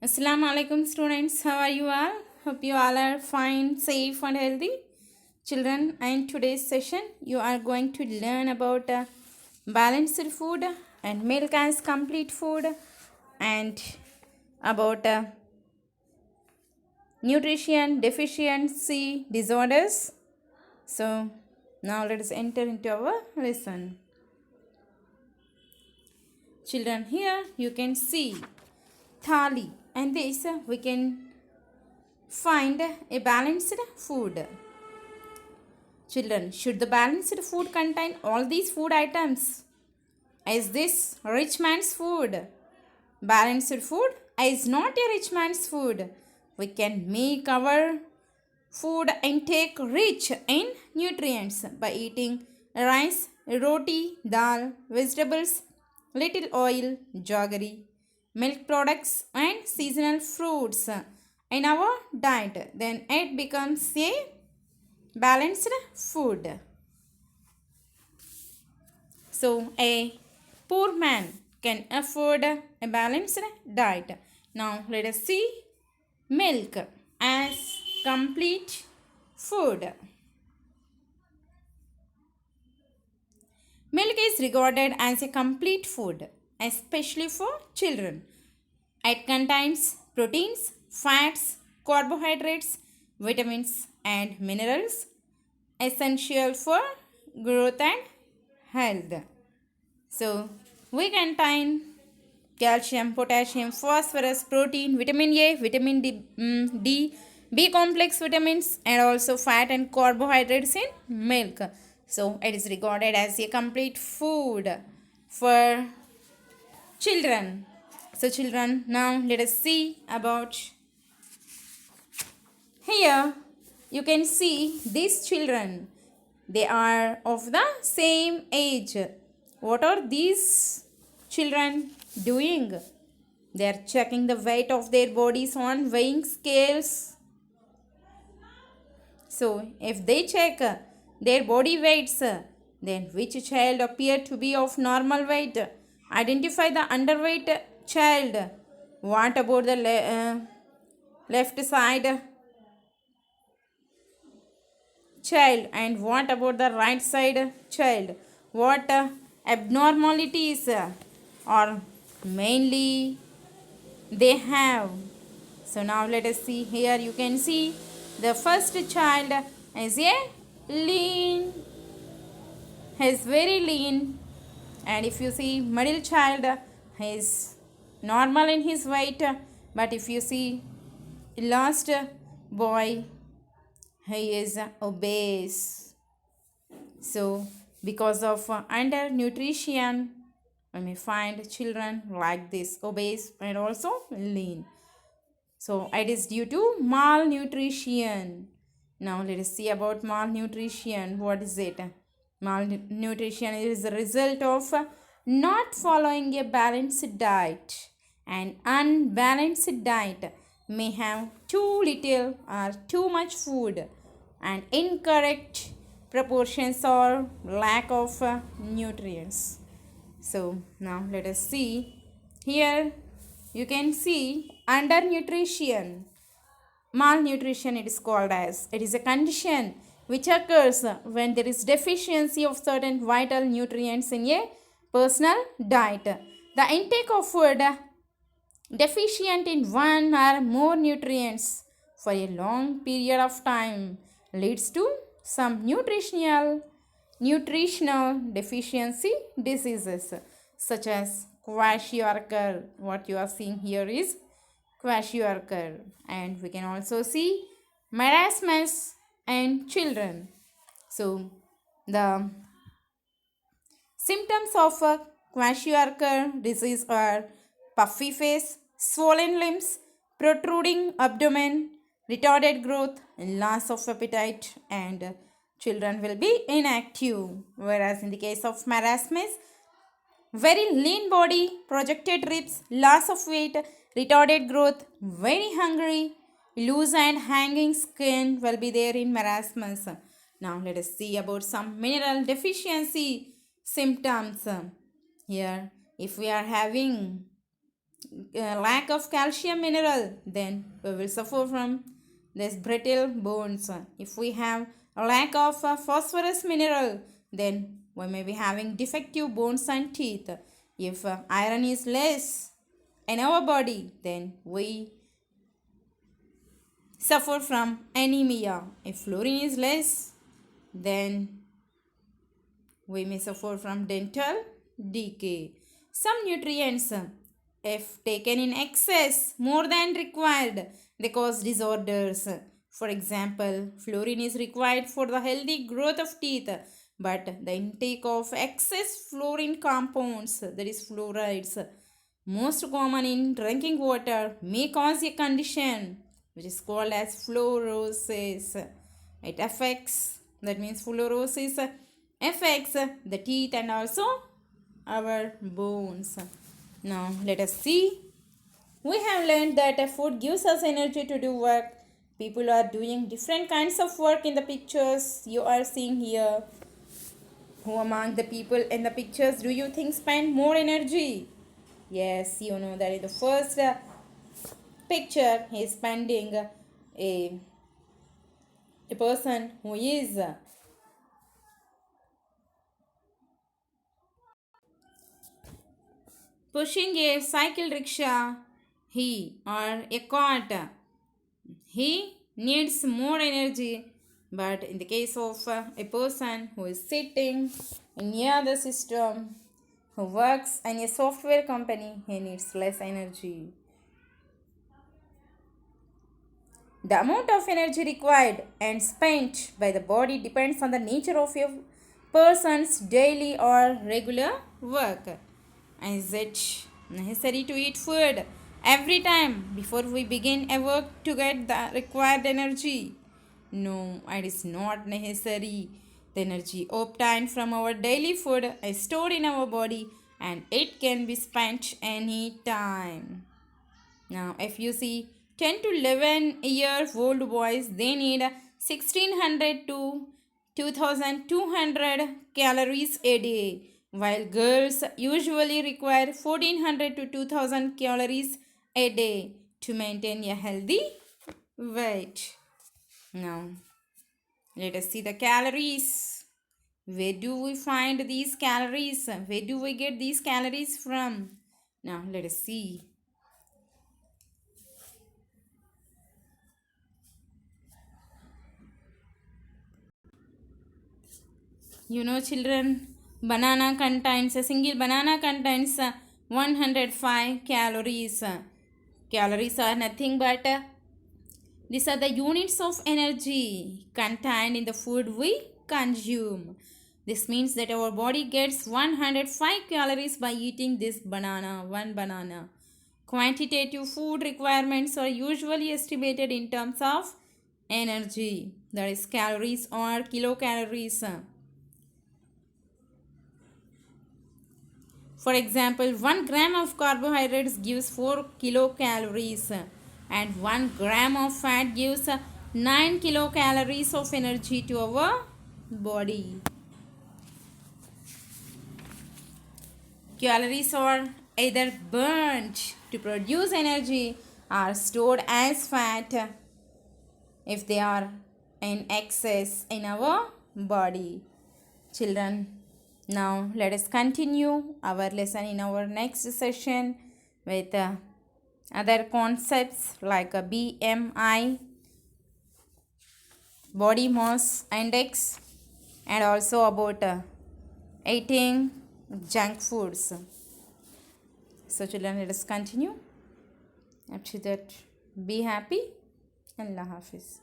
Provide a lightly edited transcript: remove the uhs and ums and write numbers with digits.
Assalamu alaikum students, how are you all? Hope you all are fine, safe and healthy. Children, in today's session you are going to learn about balanced food and milk as complete food and about nutrition deficiency disorders. So now let us enter into our lesson. Children, here you can see thali and this we can find a balanced food. Children, should the balanced food contain all these food items? Is this rich man's food? Balanced food is not a rich man's food. We can make our food intake rich in nutrients by eating rice, roti, dal, vegetables, little oil, jaggery, milk products and seasonal fruits in our diet. Then it becomes a balanced food. So a poor man can afford a balanced diet. Now let us see milk as complete food. Milk is regarded as a complete food, especially for children. It contains proteins, fats, carbohydrates, vitamins, and minerals essential for growth and health. So, we contain calcium, potassium, phosphorus, protein, vitamin A, vitamin D, B complex vitamins, and also fat and carbohydrates in milk. So, it is regarded as a complete food for children. So, children, now let us see about here. You can see these children. They are of the same age. What are these children doing? They are checking the weight of their bodies on weighing scales. So, if they check their body weights, then which child appear to be of normal weight? Identify the underweight child. What about the left side child, and what about the right side child? What abnormalities or mainly they have? So now let us see. Here you can see the first child is a lean, he is very lean, and if you see middle child, he is normal in his weight, but if you see last boy, he is obese. So because of undernutrition, we may find children like this, obese and also lean. So it is due to malnutrition. Now let us see about malnutrition. What is it? Malnutrition is the result of not following a balanced diet. An unbalanced diet may have too little or too much food and incorrect proportions or lack of nutrients. So now let us see. Here you can see undernutrition. Malnutrition it is called as. It is a condition which occurs when there is deficiency of certain vital nutrients in a personal diet. The intake of food deficient in one or more nutrients for a long period of time leads to some nutritional deficiency diseases such as kwashiorkor. What you are seeing here is kwashiorkor, and we can also see marasmus in children. So the symptoms of kwashiorkor disease are puffy face, swollen limbs, protruding abdomen, retarded growth, loss of appetite, and children will be inactive. Whereas in the case of marasmus, very lean body, projected ribs, loss of weight, retarded growth, very hungry, loose and hanging skin will be there in marasmus. Now let us see about some mineral deficiency symptoms. Here, if we are having lack of calcium mineral, then we will suffer from this brittle bones. If we have a lack of phosphorus mineral, then we may be having defective bones and teeth. If iron is less in our body, then we suffer from anemia. If fluorine is less, then we may suffer from dental decay. Some nutrients, if taken in excess more than required, they cause disorders. For example, fluorine is required for the healthy growth of teeth, but the intake of excess fluorine compounds, that is fluorides, most common in drinking water, may cause a condition which is called as fluorosis. It affects, that means fluorosis affects the teeth and also our bones. Now let us see. We have learned that food gives us energy to do work. People are doing different kinds of work in the pictures you are seeing here. Who among the people in the pictures do you think spend more energy? Yes, you know that in the first picture he is spending a person who is pushing a cycle rickshaw, he or a cart. He needs more energy, but in the case of a person who is sitting near the system, who works in a software company, he needs less energy. The amount of energy required and spent by the body depends on the nature of a person's daily or regular work. Is it necessary to eat food every time before we begin a work to get the required energy? No, it is not necessary. The energy obtained from our daily food is stored in our body and it can be spent any time. Now, if you see 10 to 11-year-old boys, they need 1600 to 2200 calories a day, while girls usually require 1400 to 2000 calories a day to maintain a healthy weight. Now, let us see the calories. Where do we find these calories? Where do we get these calories from? Now, let us see. You know, children, a single banana contains 105 calories. Calories are nothing but these are the units of energy contained in the food we consume. This means that our body gets 105 calories by eating this one banana. Quantitative food requirements are usually estimated in terms of energy, that is calories or kilocalories. For example, 1 gram of carbohydrates gives 4 kilocalories and 1 gram of fat gives 9 kilocalories of energy to our body. Calories are either burnt to produce energy or stored as fat if they are in excess in our body. Children, now let us continue our lesson in our next session with other concepts like a BMI, body mass index, and also about eating junk foods. So children, let us continue. After that, be happy. Allah Hafiz.